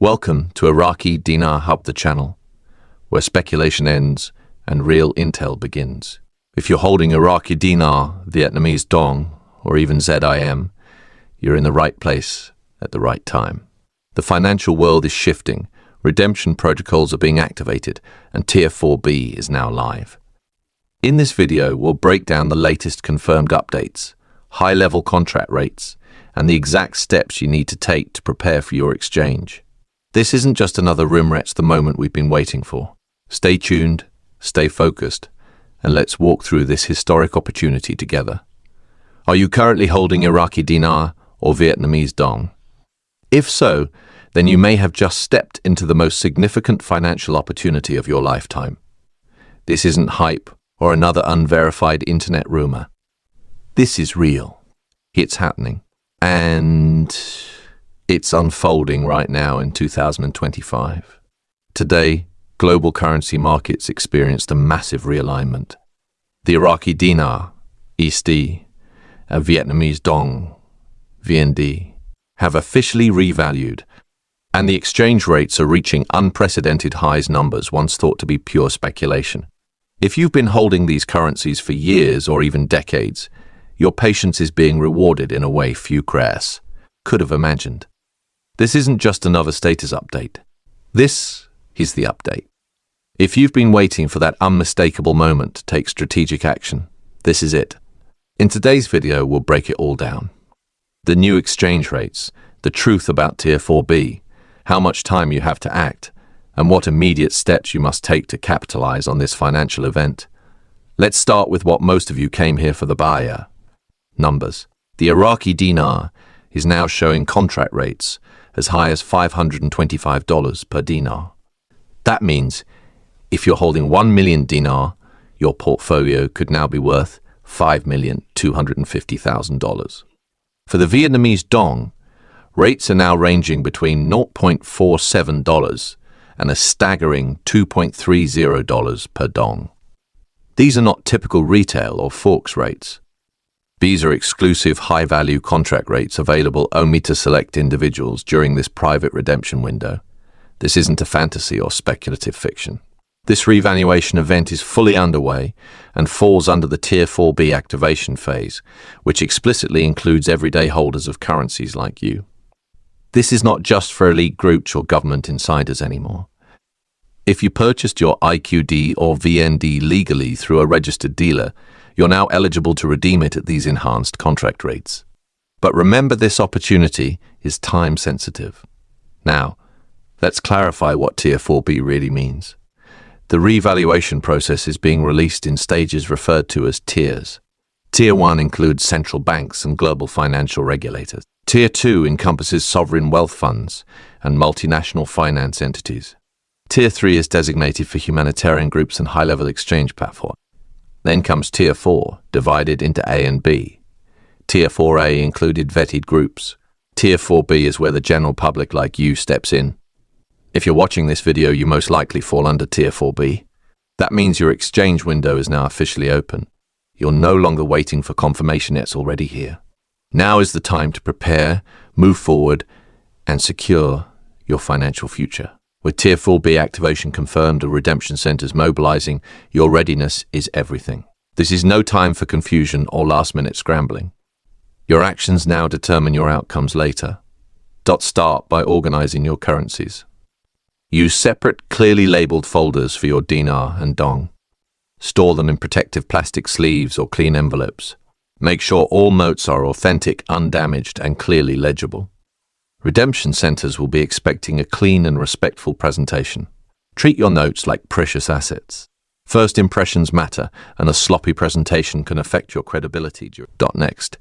Welcome to Iraqi Dinar Hub, the channel, where speculation ends and real intel begins. If you're holding Iraqi Dinar, Vietnamese Dong, or even ZIM, you're in the right place at the right time. The financial world is shifting, redemption protocols are being activated, and Tier 4B is now live. In this video, we'll break down the latest confirmed updates, high-level contract rates, and the exact steps you need to take to prepare for your exchange. This isn't just another Rimret's the moment we've been waiting for. Stay tuned, stay focused, and let's walk through this historic opportunity together. Are you currently holding Iraqi Dinar or Vietnamese Dong? If so, then you may have just stepped into the most significant financial opportunity of your lifetime. This isn't hype or another unverified internet rumor. This is real. It's happening. And it's unfolding right now in 2025. Today, global currency markets experienced a massive realignment. The Iraqi Dinar, IQD, and Vietnamese Dong, VND, have officially revalued, and the exchange rates are reaching unprecedented highs, numbers once thought to be pure speculation. If you've been holding these currencies for years or even decades, your patience is being rewarded in a way few could have imagined. This isn't just another status update. This is the update. If you've been waiting for that unmistakable moment to take strategic action, this is it. In today's video, we'll break it all down. The new exchange rates, the truth about Tier 4B, how much time you have to act, and what immediate steps you must take to capitalize on this financial event. Let's start with what most of you came here for, the buyer. Numbers. The Iraqi Dinar is now showing contract rates as high as $525 per dinar. That means if you're holding 1 million dinar, your portfolio could now be worth $5,250,000. For the Vietnamese Dong, rates are now ranging between $0.47 and a staggering $2.30 per dong. These are not typical retail or Forex rates. These are exclusive high-value contract rates available only to select individuals during this private redemption window. This isn't a fantasy or speculative fiction. This revaluation event is fully underway and falls under the Tier 4B activation phase, which explicitly includes everyday holders of currencies like you. This is not just for elite groups or government insiders anymore. If you purchased your IQD or VND legally through a registered dealer, you're now eligible to redeem it at these enhanced contract rates. But remember, this opportunity is time sensitive. Now, let's clarify what Tier 4B really means. The revaluation process is being released in stages referred to as tiers. Tier 1 includes central banks and global financial regulators. Tier 2 encompasses sovereign wealth funds and multinational finance entities. Tier 3 is designated for humanitarian groups and high-level exchange platforms. Then comes Tier 4, divided into A and B. Tier 4A included vetted groups. Tier 4B is where the general public like you steps in. If you're watching this video, you most likely fall under Tier 4B. That means your exchange window is now officially open. You're no longer waiting for confirmation, it's already here. Now is the time to prepare, move forward, and secure your financial future. With Tier 4B activation confirmed and redemption centers mobilizing, your readiness is everything. This is no time for confusion or last-minute scrambling. Your actions now determine your outcomes later. Start by organizing your currencies. Use separate, clearly labeled folders for your dinar and dong. Store them in protective plastic sleeves or clean envelopes. Make sure all notes are authentic, undamaged, and clearly legible. Redemption centers will be expecting a clean and respectful presentation. Treat your notes like precious assets. First impressions matter, and a sloppy presentation can affect your credibility. Next,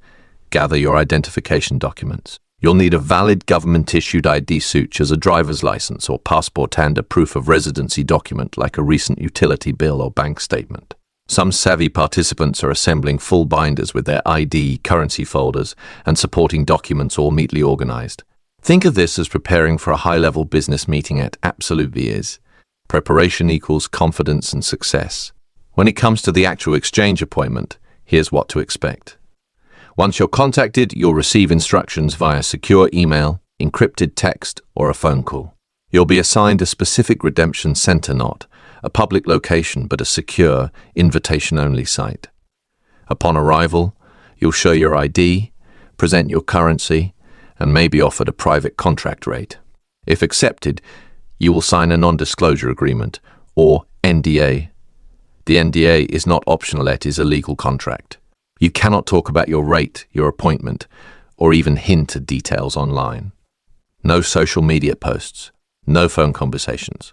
gather your identification documents. You'll need a valid government-issued ID such as a driver's license or passport and a proof of residency document like a recent utility bill or bank statement. Some savvy participants are assembling full binders with their ID, currency folders, and supporting documents all neatly organized. Think of this as preparing for a high-level business meeting at absolutely is. Preparation equals confidence and success. When it comes to the actual exchange appointment, here's what to expect. Once you're contacted, you'll receive instructions via secure email, encrypted text, or a phone call. You'll be assigned a specific redemption center, not a public location, but a secure, invitation-only site. Upon arrival, you'll show your ID, present your currency, and may be offered a private contract rate. If accepted, you will sign a non-disclosure agreement, or NDA. The NDA is not optional, it is a legal contract. You cannot talk about your rate, your appointment, or even hint at details online. No social media posts, no phone conversations.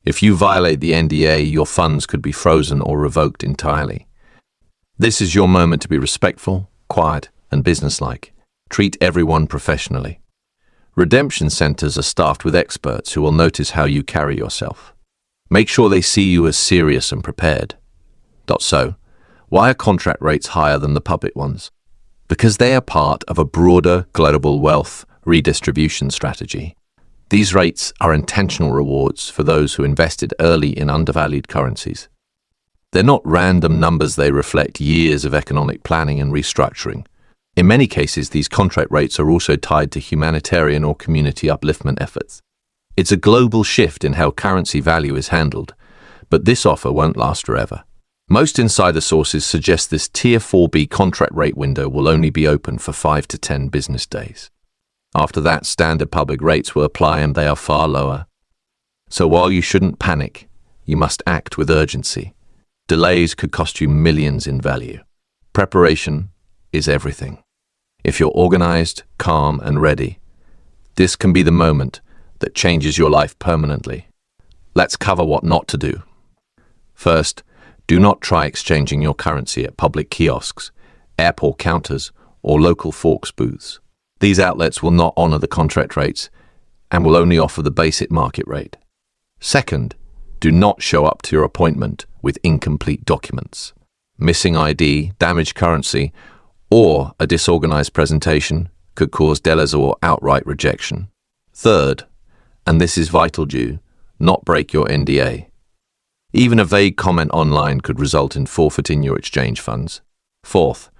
If you violate the NDA, your funds could be frozen or revoked entirely. This is your moment to be respectful, quiet, and businesslike. Treat everyone professionally. Redemption centers are staffed with experts who will notice how you carry yourself. Make sure they see you as serious and prepared. So, why are contract rates higher than the public ones? Because they are part of a broader global wealth redistribution strategy. These rates are intentional rewards for those who invested early in undervalued currencies. They're not random numbers, they reflect years of economic planning and restructuring. In many cases, these contract rates are also tied to humanitarian or community upliftment efforts. It's a global shift in how currency value is handled, but this offer won't last forever. Most insider sources suggest this Tier 4B contract rate window will only be open for 5 to 10 business days. After that, standard public rates will apply and they are far lower. So while you shouldn't panic, you must act with urgency. Delays could cost you millions in value. Preparation is everything. If you're organized, calm, and ready, this can be the moment that changes your life permanently. Let's cover what not to do. First, do not try exchanging your currency at public kiosks, airport counters, or local Forex booths. These outlets will not honor the contract rates and will only offer the basic market rate. Second, do not show up to your appointment with incomplete documents. Missing ID, damaged currency, or a disorganized presentation could cause delays or outright rejection. Third, and this is vital, do not break your NDA. Even a vague comment online could result in forfeiting your exchange funds. Fourth,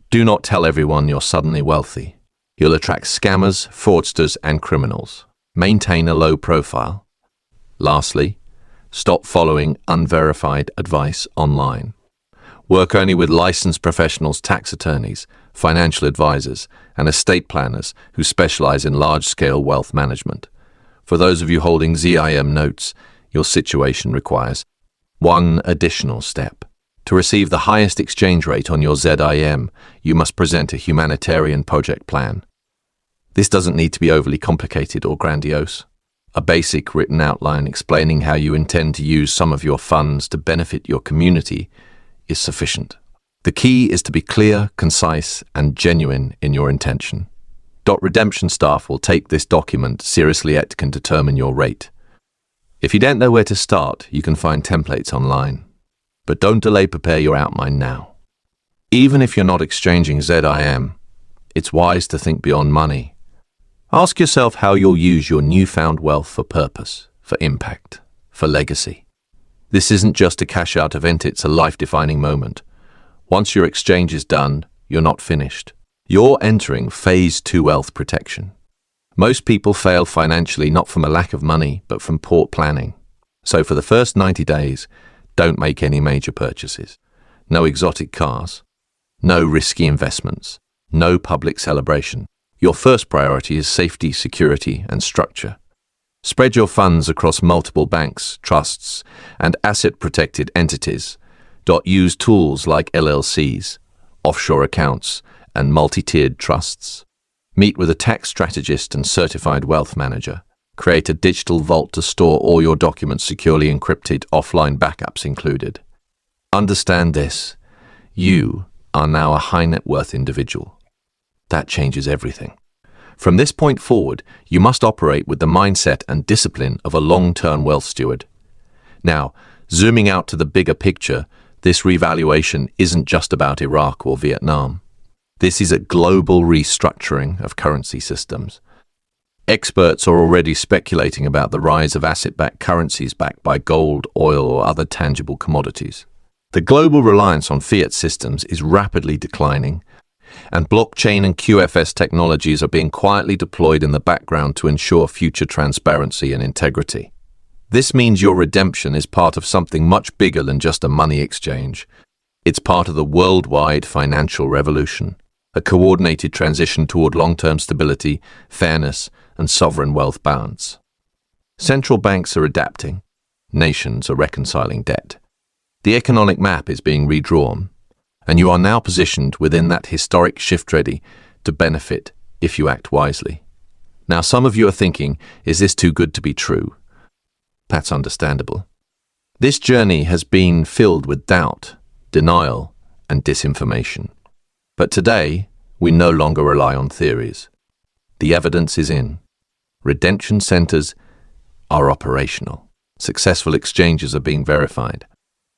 do not tell everyone you're suddenly wealthy. You'll attract scammers, fraudsters, and criminals. Maintain a low profile. Lastly, stop following unverified advice online. Work only with licensed professionals, tax attorneys, financial advisors, and estate planners who specialize in large-scale wealth management. For those of you holding ZIM notes, your situation requires one additional step. To receive the highest exchange rate on your ZIM, you must present a humanitarian project plan. This doesn't need to be overly complicated or grandiose. A basic written outline explaining how you intend to use some of your funds to benefit your community is sufficient. The key is to be clear, concise, and genuine in your intention. Redemption staff will take this document seriously and can determine your rate. If you don't know where to start, you can find templates online. But don't delay, prepare your outline now. Even if you're not exchanging ZIM, it's wise to think beyond money. Ask yourself how you'll use your newfound wealth for purpose, for impact, for legacy. This isn't just a cash-out event, it's a life-defining moment. Once your exchange is done, you're not finished. You're entering Phase 2 wealth protection. Most people fail financially not from a lack of money, but from poor planning. So for the first 90 days, don't make any major purchases. No exotic cars. No risky investments. No public celebration. Your first priority is safety, security, and structure. Spread your funds across multiple banks, trusts, and asset-protected entities. Use tools like LLCs, offshore accounts, and multi-tiered trusts. Meet with a tax strategist and certified wealth manager. Create a digital vault to store all your documents securely encrypted, offline backups included. Understand this. You are now a high net worth individual. That changes everything. From this point forward, you must operate with the mindset and discipline of a long-term wealth steward. Now, zooming out to the bigger picture, this revaluation isn't just about Iraq or Vietnam. This is a global restructuring of currency systems. Experts are already speculating about the rise of asset-backed currencies backed by gold, oil, or other tangible commodities. The global reliance on fiat systems is rapidly declining, And blockchain and QFS technologies are being quietly deployed in the background to ensure future transparency and integrity. This means your redemption is part of something much bigger than just a money exchange. It's part of the worldwide financial revolution, a coordinated transition toward long-term stability, fairness, and sovereign wealth balance. Central banks are adapting. Nations are reconciling debt. The economic map is being redrawn, and you are now positioned within that historic shift, ready to benefit if you act wisely. Now, some of you are thinking, is this too good to be true? That's understandable. This journey has been filled with doubt, denial, and disinformation. But today, we no longer rely on theories. The evidence is in. Redemption centers are operational. Successful exchanges are being verified.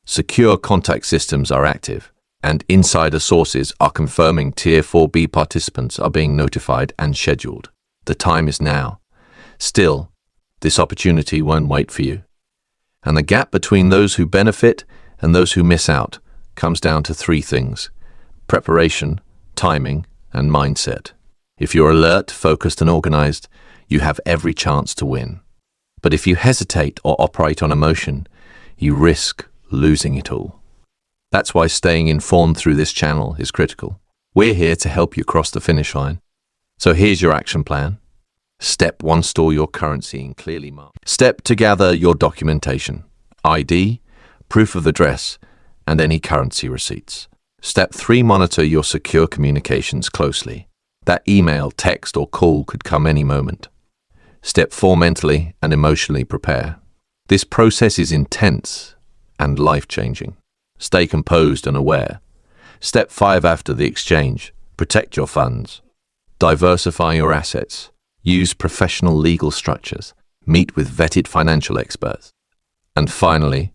Secure contact systems are active, and insider sources are confirming Tier 4B participants are being notified and scheduled. The time is now. Still, this opportunity won't wait for you. And the gap between those who benefit and those who miss out comes down to three things: preparation, timing, and mindset. If you're alert, focused, and organized, you have every chance to win. But if you hesitate or operate on emotion, you risk losing it all. That's why staying informed through this channel is critical. We're here to help you cross the finish line. So here's your action plan. Step 1, store your currency in clearly marked. Step 2, gather your documentation, ID, proof of address, and any currency receipts. Step 3, monitor your secure communications closely. That email, text, or call could come any moment. Step 4, mentally and emotionally prepare. This process is intense and life-changing. Stay composed and aware. Step 5, after the exchange, protect your funds. Diversify your assets. Use professional legal structures. Meet with vetted financial experts. And finally,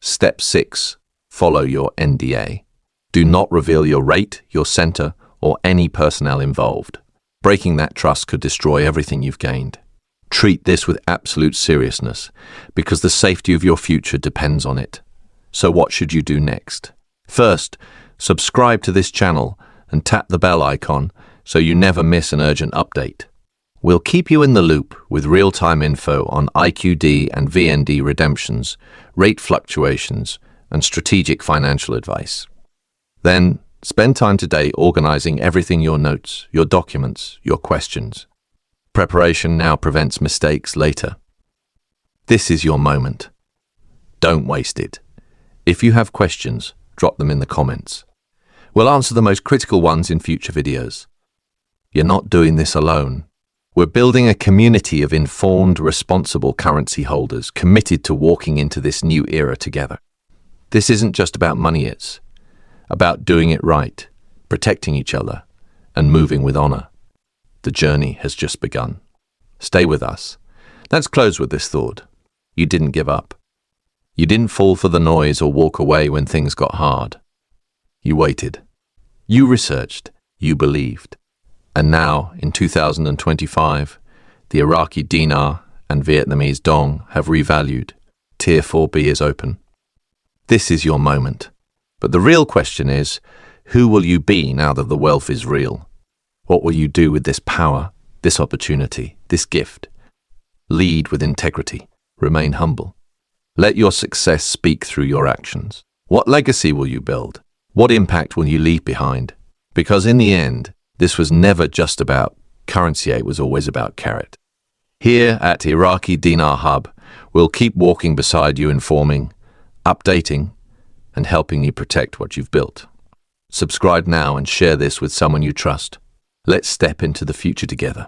Step 6, follow your NDA. Do not reveal your rate, your center, or any personnel involved. Breaking that trust could destroy everything you've gained. Treat this with absolute seriousness, because the safety of your future depends on it. So what should you do next? First, subscribe to this channel and tap the bell icon so you never miss an urgent update. We'll keep you in the loop with real-time info on IQD and VND redemptions, rate fluctuations, and strategic financial advice. Then, spend time today organizing everything: your notes, your documents, your questions. Preparation now prevents mistakes later. This is your moment. Don't waste it. If you have questions, drop them in the comments. We'll answer the most critical ones in future videos. You're not doing this alone. We're building a community of informed, responsible currency holders committed to walking into this new era together. This isn't just about money, it's about doing it right, protecting each other, and moving with honor. The journey has just begun. Stay with us. Let's close with this thought. You didn't give up. You didn't fall for the noise or walk away when things got hard. You waited. You researched. You believed. And now, in 2025, the Iraqi Dinar and Vietnamese Dong have revalued. Tier 4B is open. This is your moment. But the real question is, who will you be now that the wealth is real? What will you do with this power, this opportunity, this gift? Lead with integrity. Remain humble. Let your success speak through your actions. What legacy will you build? What impact will you leave behind? Because in the end, this was never just about currency, it was always about carrot. Here at Iraqi Dinar Hub, we'll keep walking beside you, informing, updating, and helping you protect what you've built. Subscribe now and share this with someone you trust. Let's step into the future together.